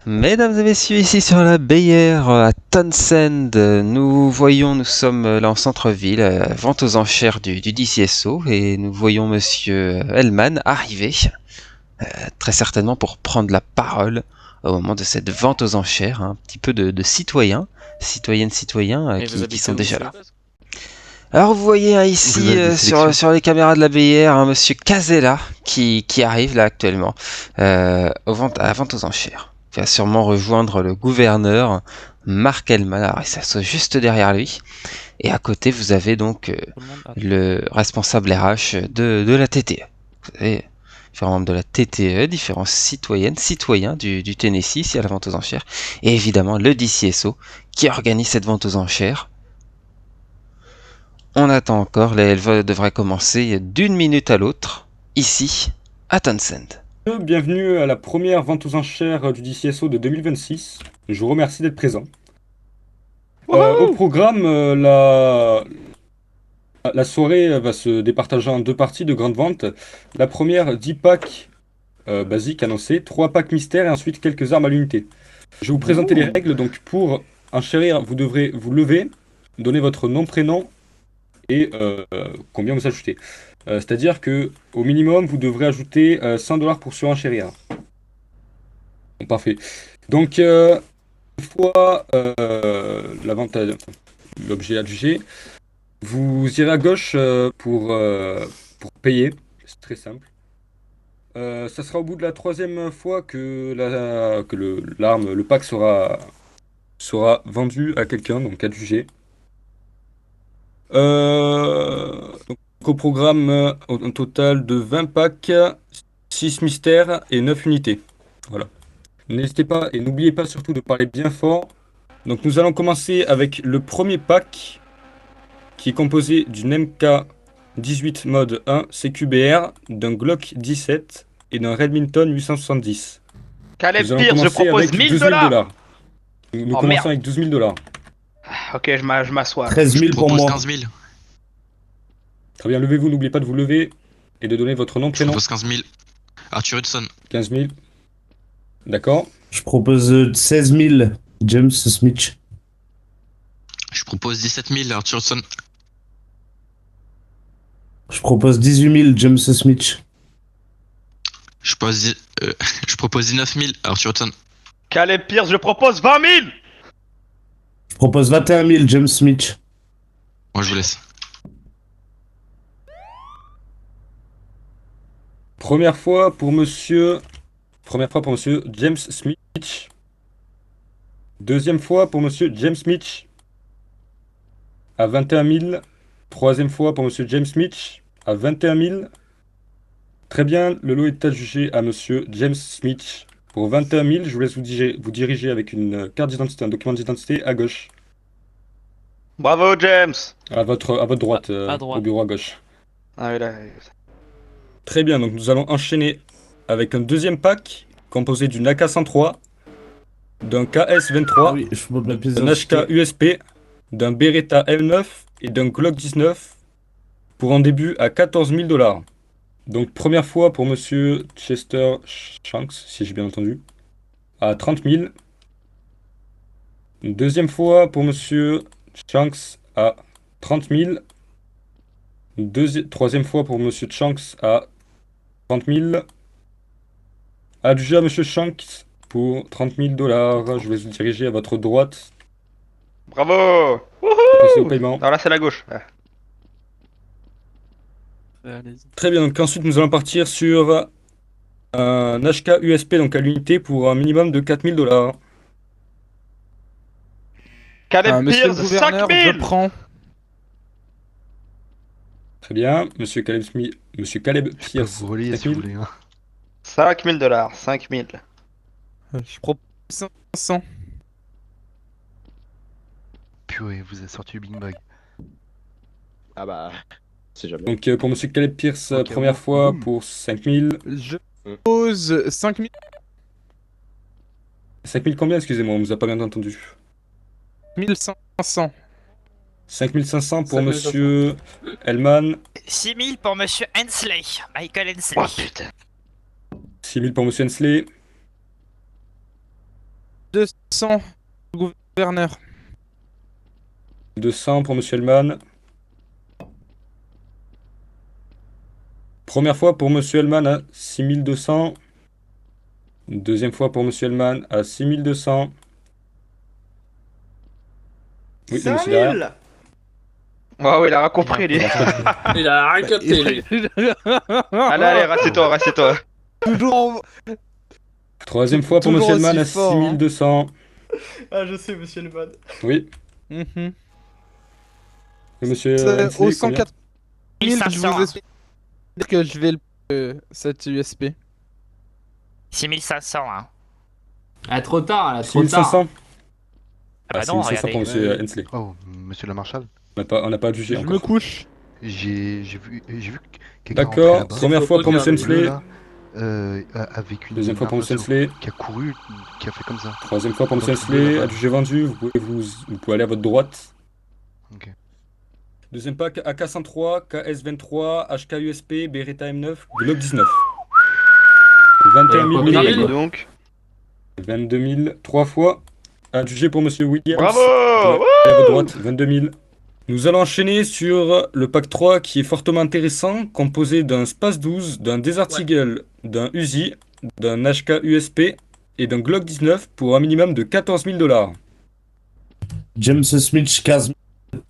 Mesdames et messieurs, ici sur la Bayer à Townsend, nous sommes là en centre-ville, vente aux enchères du DCSO, et nous voyons monsieur Hellman arriver, très certainement pour prendre la parole au moment de cette vente aux enchères, un petit peu de citoyens, citoyennes, qui sont déjà là. Alors vous voyez ici sur les caméras de la Bayer, monsieur Casella qui arrive là actuellement à la vente aux enchères. Il va sûrement rejoindre le gouverneur Mark Hellman. Alors il s'assoit juste derrière lui. Et à côté vous avez donc le responsable RH de la TTE. Vous avez différents membres de la TTE, différents citoyens du Tennessee ici à la vente aux enchères. Et évidemment le DCSO qui organise cette vente aux enchères. On attend encore, elle devrait commencer d'une minute à l'autre, ici, à Townsend. Bienvenue à la première vente aux enchères du DCSO de 2026. Je vous remercie d'être présent. Au programme, la soirée va se départager en deux parties de grandes ventes. La première, 10 packs basiques annoncés, 3 packs mystères et ensuite quelques armes à l'unité. Je vais vous présenter les règles. Donc pour enchérir, vous devrez vous lever, donner votre nom, prénom et combien vous ajoutez. C'est-à-dire que au minimum, vous devrez ajouter 100 $ pour surenchérir. Bon, parfait. Donc, une fois la vente, l'objet adjugé, vous irez à gauche pour payer. C'est très simple. Ça sera au bout de la troisième fois que l'arme, le pack sera vendu à quelqu'un, donc adjugé. Donc, au programme, un total de 20 packs, 6 mystères et 9 unités. Voilà. N'hésitez pas et n'oubliez pas surtout de parler bien fort. Donc nous allons commencer avec le premier pack qui est composé d'une MK18 mode 1 CQBR, d'un Glock 17 et d'un Remington 870. Caleb Nous allons Pierce, je commencer propose avec 1000 12 000 $. $. Nous Oh, commençons merde. avec 12 000 $. Ok, je m'assois. 13 000 pour moi. 15 000. Très bien, levez-vous, n'oubliez pas de vous lever et de donner votre nom, Je prénom. propose 15 000. Arthur Hudson. 15 000. D'accord. Je propose 16 000, James Smith. Je propose 17 000. Arthur Hudson. Je propose 18 000, James Smith. Je propose 19 000. Arthur Hudson. Caleb Pierce, je propose 20 000. Je propose 21 000, James Smith. Moi, je vous laisse. Première fois pour monsieur James Smith. Deuxième fois pour monsieur James Smith à 21 000. Troisième fois pour monsieur James Smith à 21 000. Très bien, le lot est adjugé à monsieur James Smith pour 21 000. Je vous laisse vous diriger avec une carte d'identité, un document d'identité à gauche. Bravo, James. À votre droite, À droite. au bureau à gauche. Ah, oui, là. Très bien, donc nous allons enchaîner avec un deuxième pack composé d'une AK-103, d'un KS-23, Ah oui, je propose la pièce d'un HK USP, d'un Beretta M9 et d'un Glock 19 pour un début à 14 000 $. Donc première fois pour monsieur Chester Shanks, si j'ai bien entendu, à 30 000. Deuxième fois pour monsieur Shanks à 30 000. Troisième fois pour monsieur Shanks à 30 000. Adjugé à monsieur Shanks pour 30 000 $. Je vais vous diriger à votre droite. Bravo. Passez au Wouhou. paiement. Non, là, c'est la gauche. Ah. Allez-y. Très bien, donc ensuite nous allons partir sur un HK USP donc à l'unité pour un minimum de 4 000 $. Caleb Monsieur le Pierce, gouverneur, 5 je 000. prends. Très bien, monsieur Caleb Pierce. Vous voler 5 si vous 000. voulez. Hein. 5 000 $. 5 000. Je propose 500. Purée, vous avez sorti le Big Bag. Ah bah, c'est jamais. Donc pour monsieur Caleb Pierce, Ok, première bon. fois Boum. pour 5 000. Je propose 5000. 5 000 combien, excusez-moi, on vous a pas bien entendu. 1500. 5 500 pour 5 500. monsieur Hellman. 6000 pour Monsieur Hensley, Michael Hensley. Oh putain. 6 000 pour monsieur Hensley. 200, gouverneur. 200 pour Monsieur Hellman. Première fois pour Monsieur Hellman à 6200. Deuxième fois pour Monsieur Hellman à 6200. Oui, le monsieur derrière. Waouh, il a rien compris, lui. Il a rien capté, lui. Allez, rassez-toi. Toujours Troisième fois pour Toujours Monsieur Hellman à aussi fort, hein. 6200. Ah, je sais, monsieur le man. Oui. Mhm. Et Monsieur Au Hensley, 104 000, je 1500. vous explique que je vais le cette USP. 6500, hein. Ah, trop tard, là, combien 6500. Ah bah non, 6500 pour regardez. Monsieur Hensley. Oh, monsieur le Marshal, On n'a pas jugé Je me encore. couche. j'ai vu quelqu'un rentrer D'accord, là-bas. première fois pour Monsieur Hensley. Là, avec une Deuxième fois pour Monsieur arme Hensley. qui a couru, qui a fait comme ça. Troisième fois pour Monsieur Donc, Hensley. là-bas. Adjugé vendu. Vous pouvez aller à votre droite. Ok. Deuxième pack AK-103, KS-23, HK-USP, Beretta M9, Glock 19. 21 000 Combien millimètres. Donc. 22 000, 3 fois. Adjugé pour Monsieur Williams. Bravo. À votre droite, 22 000. Nous allons enchaîner sur le pack 3 qui est fortement intéressant, composé d'un Space 12, d'un Desert Eagle, d'un Uzi, d'un HK-USP et d'un Glock 19 pour un minimum de 14 000 $. James Smith, 15 000.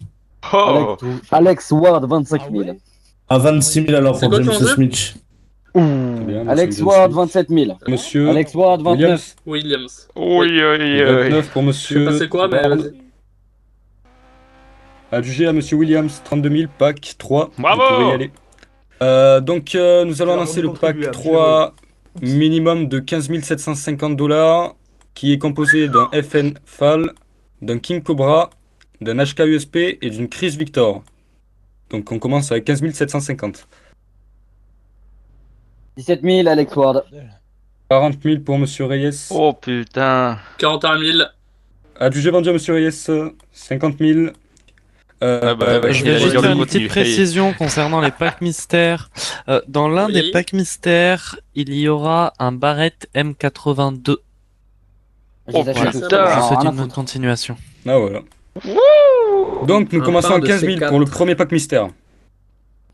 Oh. Alex Ward, 25 000. À 26 000 alors C'est pour quoi ton James jeu Smith. Très bien, monsieur Alex James Ward, Smith. 27 000. Monsieur Alex Ward, 29. Williams, Williams. Oui. 29 pour Je Monsieur. sais pas c'est quoi, mais Ward. vas-y. Adjugé à Monsieur Williams, 32 000, pack 3. Bravo. Vous pouvez y aller. Donc, nous allons lancer le pack 3 minimum de 15 750 $, qui est composé d'un FN FAL, d'un King Cobra, d'un HK USP et d'une Chris Victor. Donc, on commence avec 15 750. 17 000, Alex Ward. 40 000 pour Monsieur Reyes. Oh putain. 41 000. Adjugé vendu à Monsieur Reyes, 50 000. Je vais juste faire une petite précision concernant les packs mystères. Dans l'un des packs mystères, il y aura un Barrett M82. Oh Voilà. putain. C'est une continuation. Ah voilà. Donc, nous Un commençons pain à de 15 000 C4. pour le premier pack mystère.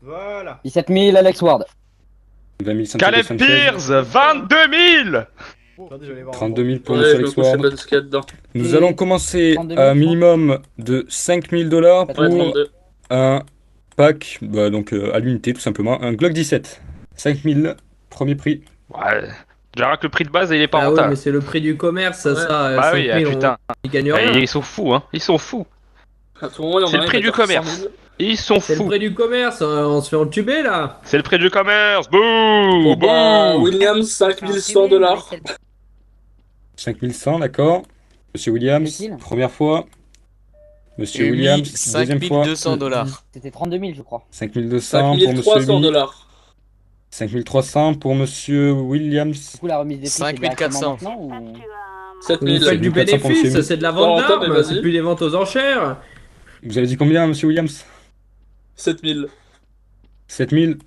Voilà. 17 000, Alex Ward. 20 576. Caleb Pierce, 22 000. 32 000 pour Ouais, Monsieur je me Alex couche, c'est Ward. pas ce qu'il y a dedans. Nous allons commencer 32 000, à un minimum de 5 000 $ Ouais, pour 32. un pack, donc à l'unité tout simplement, un Glock 17. 5 000, premier prix. Ouais. Déjà que le prix de base, il est pas Ah ouais, rentable. mais c'est le prix du commerce, ça. Bah 5 oui, 000, putain. Ils gagnent Bah, rien. ils sont fous, hein. Ils sont fous. À tout moment, il y en a C'est un le qui prix va du dire 100 commerce. 000. Ils sont C'est le fous. prix du commerce, on se fait entuber là. C'est le prix du commerce. Bouh. Bon, bah, Bouh. Williams, 5100 $. 5100, d'accord. Monsieur Williams, C'est-il première fois. Monsieur Williams, deuxième fois. $. C'était 32 000, je crois. 5200 pour Monsieur 5300 Lee. $. 5300 pour Monsieur Williams. Du coup, la remise des prix, c'est 5400. directement maintenant ou... 7000. Vous faites du 400 pour bénéfice, monsieur. c'est de la Bon, vente rentable, mais d'armes, vas-y. c'est plus des ventes aux enchères. Vous avez dit combien, Monsieur Williams? 7000. 7000.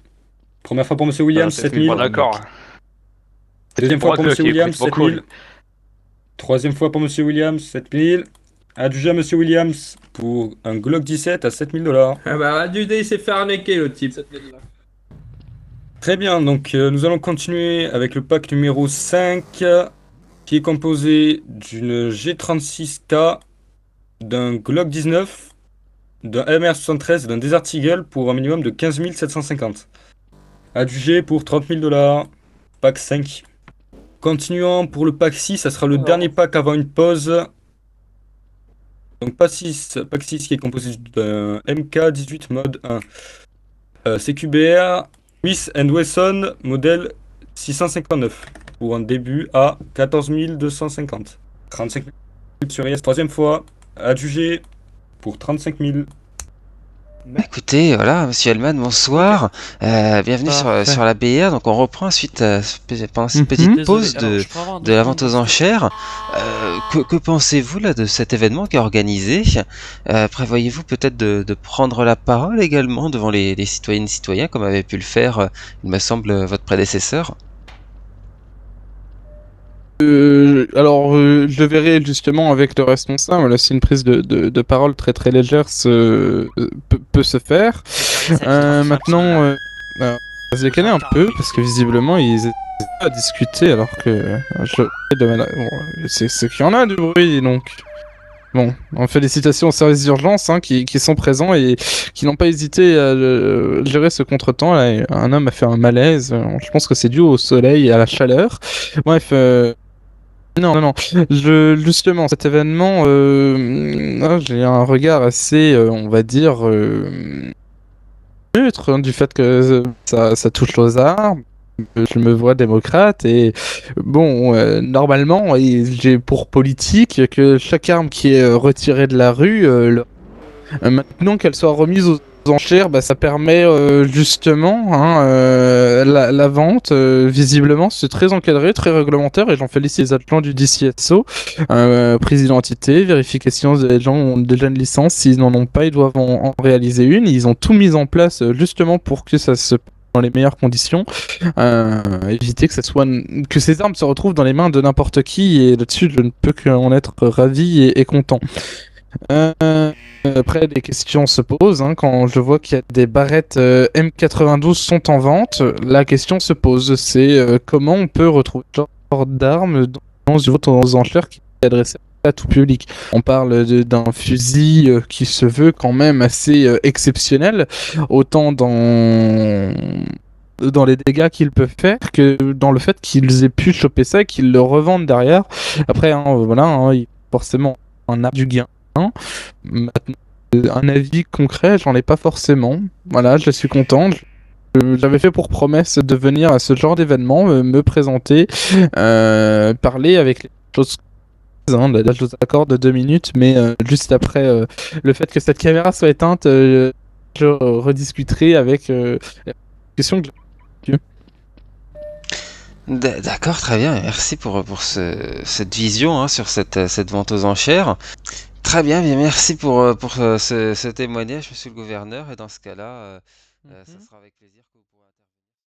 Première fois pour Monsieur Williams, 7000. Bon, d'accord. Deuxième fois pour Brock Monsieur qui Williams, écoute beaucoup, 7000. Troisième fois pour Monsieur Williams, 7000. Adjugé à Monsieur Williams pour un Glock 17 à 7000 $. Ah bah, il s'est fait arnaquer le type. 7000. Très bien, donc nous allons continuer avec le pack numéro 5 qui est composé d'une G36K, d'un Glock 19, d'un MR73 et d'un Desert Eagle pour un minimum de 15 750. Adjugé pour 30 000 $. Pack 5. Continuons pour le pack 6, ça sera le dernier pack avant une pause. Donc pack 6 qui est composé d'un MK18 mode 1. CQBR Smith & Wesson modèle 659 pour un début à 14 250. 35 000 sur IS, troisième fois, adjugé pour 35 000. Écoutez, voilà, Monsieur Hellman, bonsoir. Bienvenue sur la BR. Donc on reprend ensuite pendant cette petite pause de la vente aux enchères. Que pensez-vous là de cet événement qui est organisé? Prévoyez-vous peut-être de prendre la parole également devant les citoyennes et citoyens comme avait pu le faire, il me semble, votre prédécesseur? Je verrai justement avec le responsable. Là, si une prise de parole très très légère peut se faire. Maintenant, on va se décaler un peu parce que visiblement ils étaient à discuter alors que bon, c'est qu'il y en a du bruit donc. Bon, félicitations aux services d'urgence qui sont présents et qui n'ont pas hésité à gérer ce contretemps. Là, un homme a fait un malaise. Je pense que c'est dû au soleil et à la chaleur. Bref, non. Justement, cet événement, j'ai un regard assez, on va dire, neutre du fait que ça touche aux armes. Je me vois démocrate et bon, normalement, j'ai pour politique que chaque arme qui est retirée de la rue, maintenant qu'elle soit remise aux enchères, ça permet justement la vente. Visiblement, c'est très encadré, très réglementaire et j'en félicite les agents du DCSO. Prise d'identité, vérification des gens ont déjà une licence. S'ils n'en ont pas, ils doivent en réaliser une. Ils ont tout mis en place justement pour que ça se dans les meilleures conditions, éviter que ces armes se retrouvent dans les mains de n'importe qui et là-dessus je ne peux qu'en être ravi et content. Après des questions se posent quand je vois qu'il y a des barrettes M92 sont en vente, la question se pose, c'est comment on peut retrouver ce genre d'armes dans une vente aux enchères qui est adressée à tout public. On parle d'un fusil qui se veut quand même assez exceptionnel, autant dans les dégâts qu'il peut faire que dans le fait qu'ils aient pu choper ça et qu'ils le revendent derrière. Après, il y a forcément un art du gain. Maintenant, un avis concret, j'en ai pas forcément. Voilà, je suis content. J'avais fait pour promesse de venir à ce genre d'événement, me présenter, parler avec les choses. Là, je vous accorde 2 minutes, mais juste après le fait que cette caméra soit éteinte, je rediscuterai avec la question que D'accord, très bien. Merci pour cette vision sur cette vente aux enchères. Très bien, merci pour ce témoignage, monsieur le gouverneur. Et dans ce cas-là, ça sera avec plaisir que vous pourrez